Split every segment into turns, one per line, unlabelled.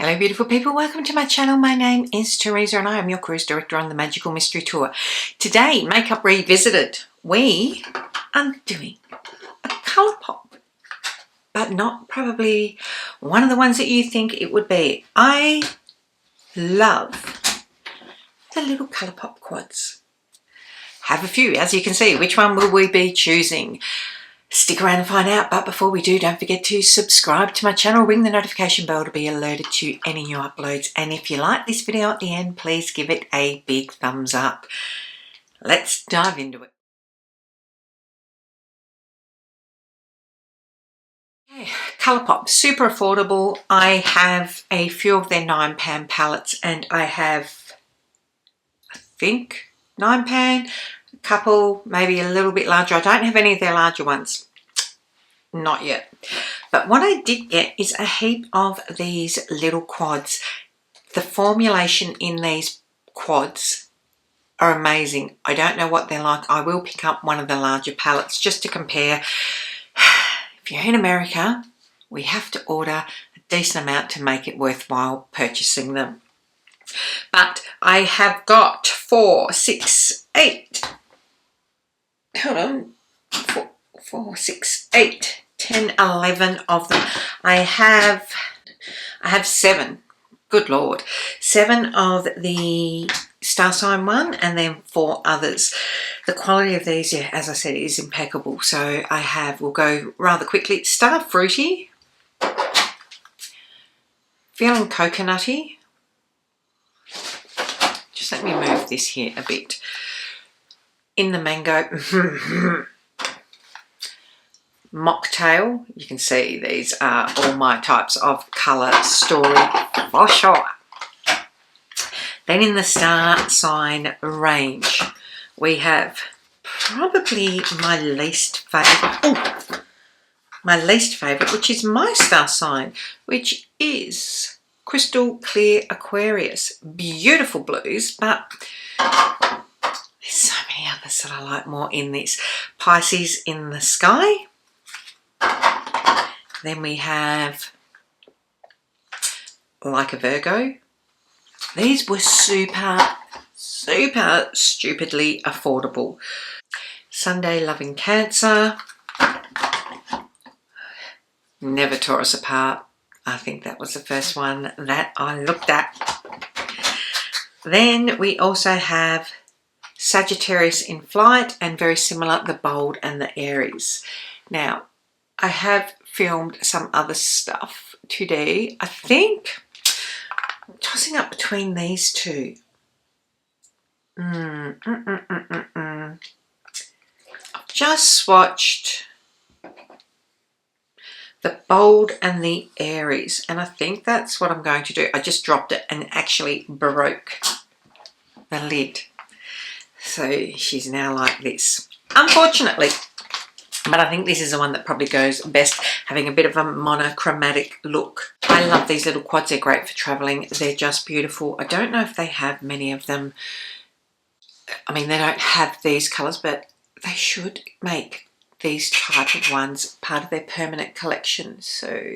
Hello beautiful people, welcome to my channel. My name is Teresa and I am your cruise director on the Magical Mystery Tour. Today, Makeup Revisited, we are doing a Colourpop, but not probably one of the ones that you think it would be. I love the little Colourpop Quads. Have a few, as you can see. Which one will we be choosing? Stick around and find out, but before we do, don't forget to subscribe to my channel, ring the notification bell to be alerted to any new uploads, and if you like this video at the end, please give it a big thumbs up. Let's dive into it. Okay, Colourpop, super affordable. I have a few of their 9-pan palettes and I have, I think, 9-pan. Couple, maybe a little bit larger. I don't have any of their larger ones, not yet, but what I did get is a heap of these little quads. The formulation in these quads are amazing. I don't know what they're like. I will pick up one of the larger palettes just to compare. If you're in America, we have to order a decent amount to make it worthwhile purchasing them. But I have got 4, 6, 8. Hold on, 4, 6, 8, 10, 11 of them. I have 7, good Lord, 7 of the star sign one and then 4 others. The quality of these, yeah, as I said, is impeccable. So we'll go rather quickly. Star Fruity, feeling coconutty. Just let me move this here a bit. In the Mango, Mocktail. You can see these are all my types of colour story for sure. Then in the Star Sign range, we have probably my least favourite. My least favourite, which is my Star Sign, which is Crystal Clear Aquarius. Beautiful blues, but there's so many others that I like more in this. Pisces in the Sky. Then we have Like a Virgo. These were super stupidly affordable. Sunday Loving Cancer. Never Tore Us Apart. I think that was the first one that I looked at. Then we also have Sagittarius in Flight, and very similar, the Bold and the Aries. Now, I have filmed some other stuff today. I think I'm tossing up between these two. I've just swatched the Bold and the Aries, and I think that's what I'm going to do. I just dropped it and actually broke the lid. So she's now like this, unfortunately. But I think this is the one that probably goes best, having a bit of a monochromatic look. I love these little quads. They're great for traveling. They're just beautiful. I don't know if they have many of them. I mean, they don't have these colours, but they should make these type of ones part of their permanent collection. So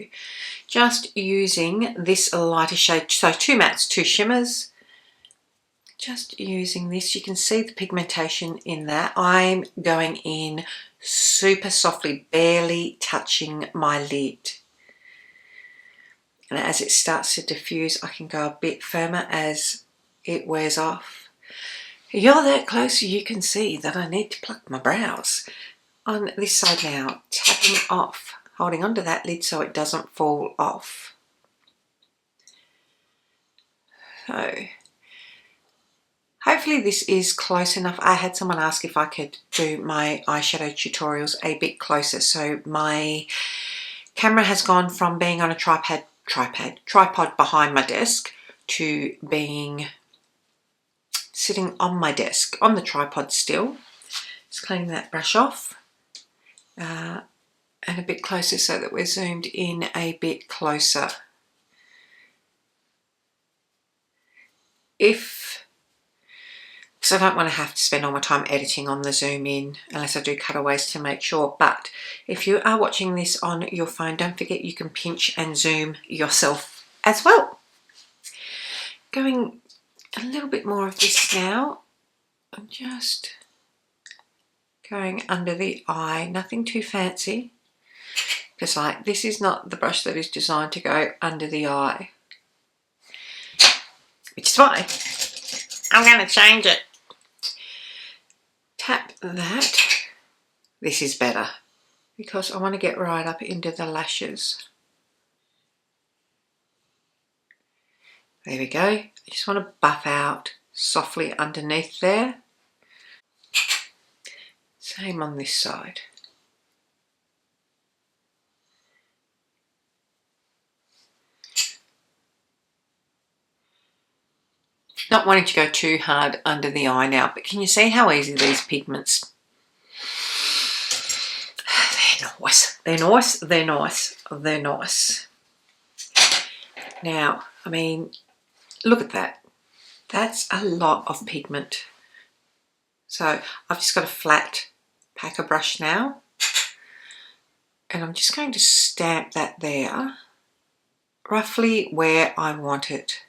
just using this lighter shade. So 2 mattes, 2 shimmers. Just using this, you can see the pigmentation in that. I'm going in super softly, barely touching my lid. And as it starts to diffuse, I can go a bit firmer as it wears off. If you're that close, you can see that I need to pluck my brows. On this side now, tapping off, holding onto that lid so it doesn't fall off. So hopefully this is close enough. I had someone ask if I could do my eyeshadow tutorials a bit closer. So my camera has gone from being on a tripod behind my desk to being sitting on my desk, on the tripod still. Just cleaning that brush off and a bit closer so that we're zoomed in a bit closer. Because I don't want to have to spend all my time editing on the zoom in unless I do cutaways to make sure. But if you are watching this on your phone, don't forget you can pinch and zoom yourself as well. going a little bit more of this now. I'm just going under the eye, nothing too fancy, because like this is not the brush that is designed to go under the eye, which is why I'm going to change it. Tap that. This is better because I want to get right up into the lashes. There we go. I just want to buff out softly underneath there. Same on this side. Not wanting to go too hard under the eye now, but can you see how easy these pigments? They're nice. They're nice. They're nice. They're nice. Now, I mean, look at that. That's a lot of pigment. So I've just got a flat packer brush now, and I'm just going to stamp that there, roughly where I want it.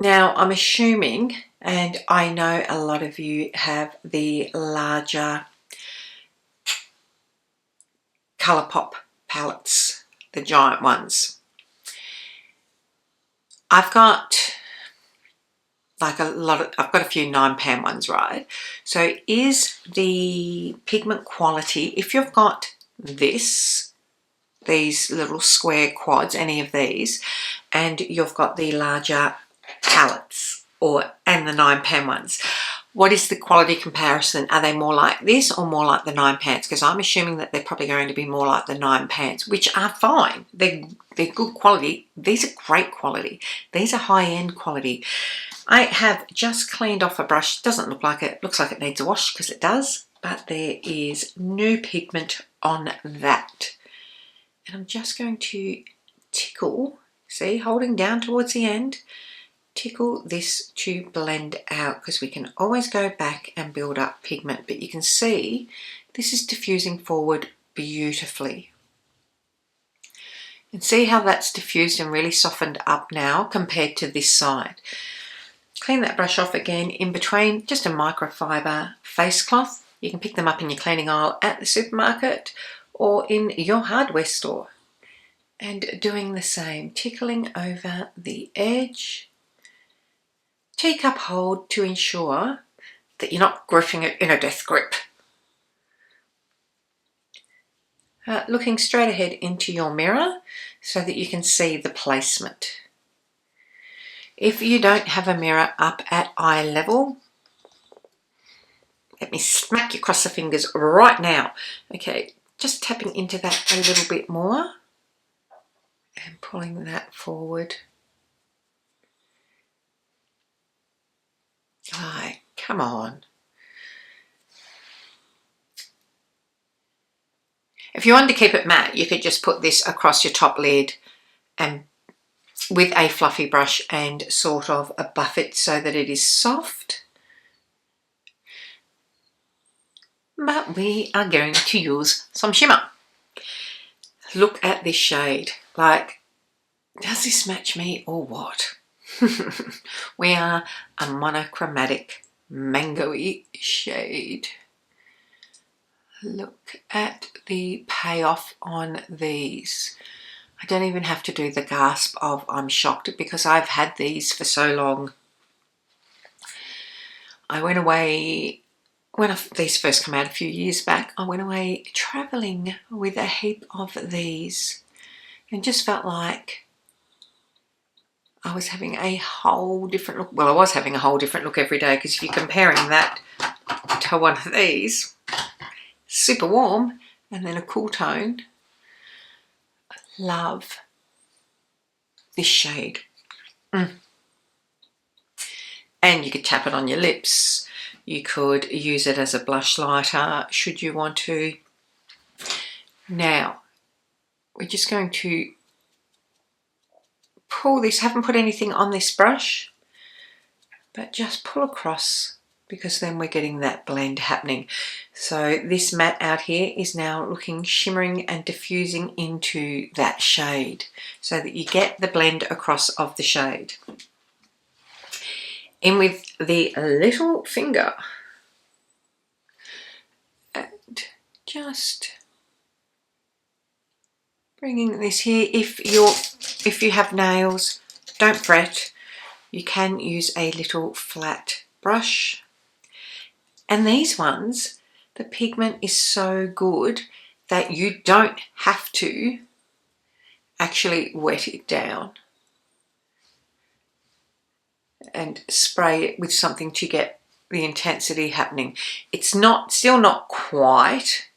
Now I'm assuming, and I know a lot of you have the larger Colourpop palettes, the giant ones. I've got like I've got a few 9-pan ones, right? So is the pigment quality, if you've got these little square quads, any of these, and you've got the larger palettes and the 9-pan ones, what is the quality comparison? Are they more like this or more like the 9-pans? Because I'm assuming that they're probably going to be more like the 9-pans, which are fine. They're good quality. These are great quality. These are high-end quality. I have just cleaned off a brush. Doesn't look like it. Looks like it needs a wash because it does, but there is no pigment on that. And I'm just going to tickle, see, holding down towards the end, tickle this to blend out, because we can always go back and build up pigment, but you can see this is diffusing forward beautifully. And see how that's diffused and really softened up now compared to this side. Clean that brush off again in between, just a microfiber face cloth. You can pick them up in your cleaning aisle at the supermarket or in your hardware store. And doing the same, tickling over the edge. Teacup hold to ensure that you're not gripping it in a death grip. Looking straight ahead into your mirror so that you can see the placement. If you don't have a mirror up at eye level, let me smack you across the fingers right now. Okay, just tapping into that a little bit more and pulling that forward. Right, come on. If you wanted to keep it matte, you could just put this across your top lid and with a fluffy brush and sort of buff it so that it is soft. But we are going to use some shimmer. Look at this shade. Like, does this match me or what? We are a monochromatic mango-y shade. Look at the payoff on these. I don't even have to do the gasp of I'm shocked, because I've had these for so long. I went away, when these first came out a few years back, I went away travelling with a heap of these and just felt like I was having a whole different look. Well, I was having a whole different look every day, because if you're comparing that to one of these, super warm and then a cool tone. I love this shade. And you could tap it on your lips. You could use it as a blush lighter should you want to. Now, we're just going to pull this. Haven't put anything on this brush, but just pull across because then we're getting that blend happening. So this matte out here is now looking shimmering and diffusing into that shade so that you get the blend across of the shade. In with the little finger and just bringing this here. If you have nails, don't fret. You can use a little flat brush. And these ones, the pigment is so good that you don't have to actually wet it down and spray it with something to get the intensity happening. It's still not quite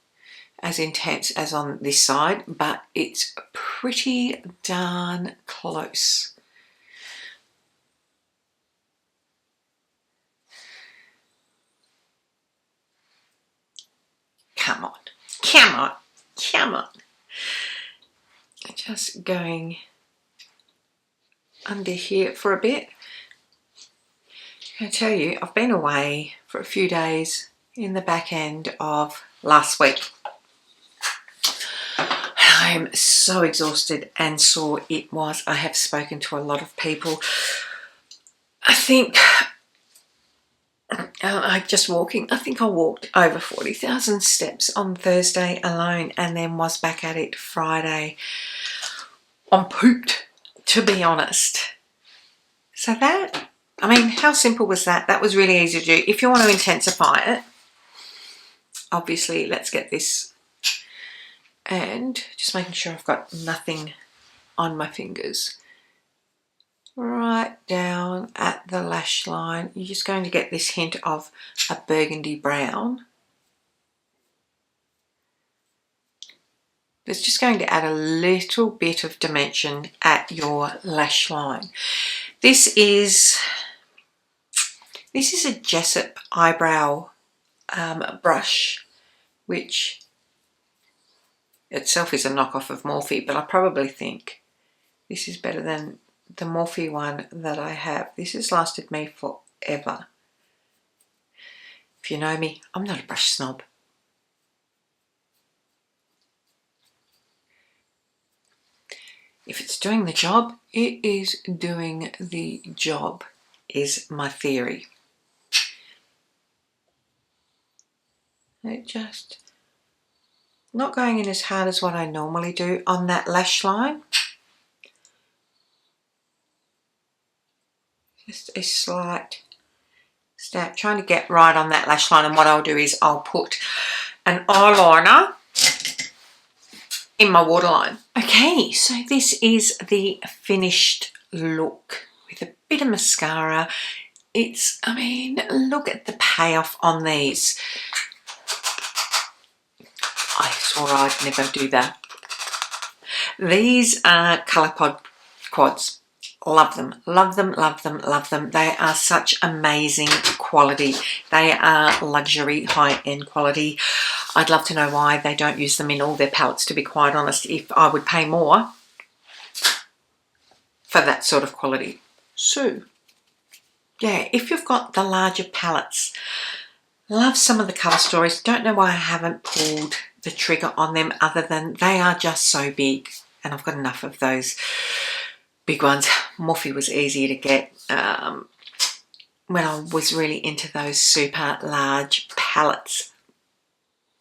as intense as on this side, but it's pretty darn close. Come on, come on, come on. Just going under here for a bit. I tell you, I've been away for a few days in the back end of last week. I'm so exhausted and sore it was. I have spoken to a lot of people. I think I think I walked over 40,000 steps on Thursday alone, and then was back at it Friday. I'm pooped, to be honest. So that, I mean, how simple was that? That was really easy to do. If you want to intensify it, obviously, let's get this. And just making sure I've got nothing on my fingers. Right down at the lash line, you're just going to get this hint of a burgundy brown. It's just going to add a little bit of dimension at your lash line. This is a Jessup eyebrow brush, which itself is a knockoff of Morphe, but I probably think this is better than the Morphe one that I have. This has lasted me forever. If you know me, I'm not a brush snob. If it's doing the job, it is doing the job, is my theory. It just not going in as hard as what I normally do on that lash line. Just a slight step, trying to get right on that lash line. And what I'll do is I'll put an eyeliner in my waterline. Okay, so this is the finished look with a bit of mascara. I mean, look at the payoff on these. I swore I'd never do that. These are Colourpop Quads. Love them, love them, love them, love them. They are such amazing quality. They are luxury, high-end quality. I'd love to know why they don't use them in all their palettes, to be quite honest, if I would pay more for that sort of quality. So, yeah, if you've got the larger palettes, love some of the colour stories. Don't know why I haven't pulled the trigger on them, other than they are just so big, and I've got enough of those big ones. Morphe was easy to get when I was really into those super large palettes.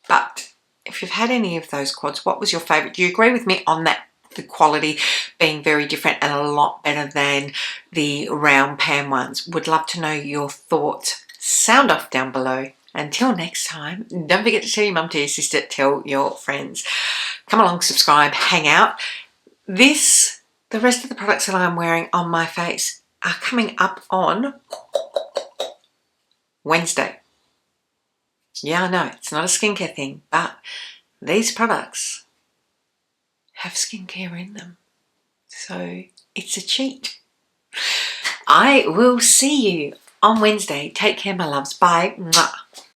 But if you've had any of those quads, what was your favourite? Do you agree with me on that, the quality being very different and a lot better than the round pan ones? Would love to know your thoughts. Sound off down below. Until next time, don't forget to tell your mum, tell your sister, tell your friends. Come along, subscribe, hang out. The rest of the products that I'm wearing on my face are coming up on Wednesday. Yeah, I know, it's not a skincare thing, but these products have skincare in them. So it's a cheat. I will see you on Wednesday. Take care, my loves. Bye. Mwah.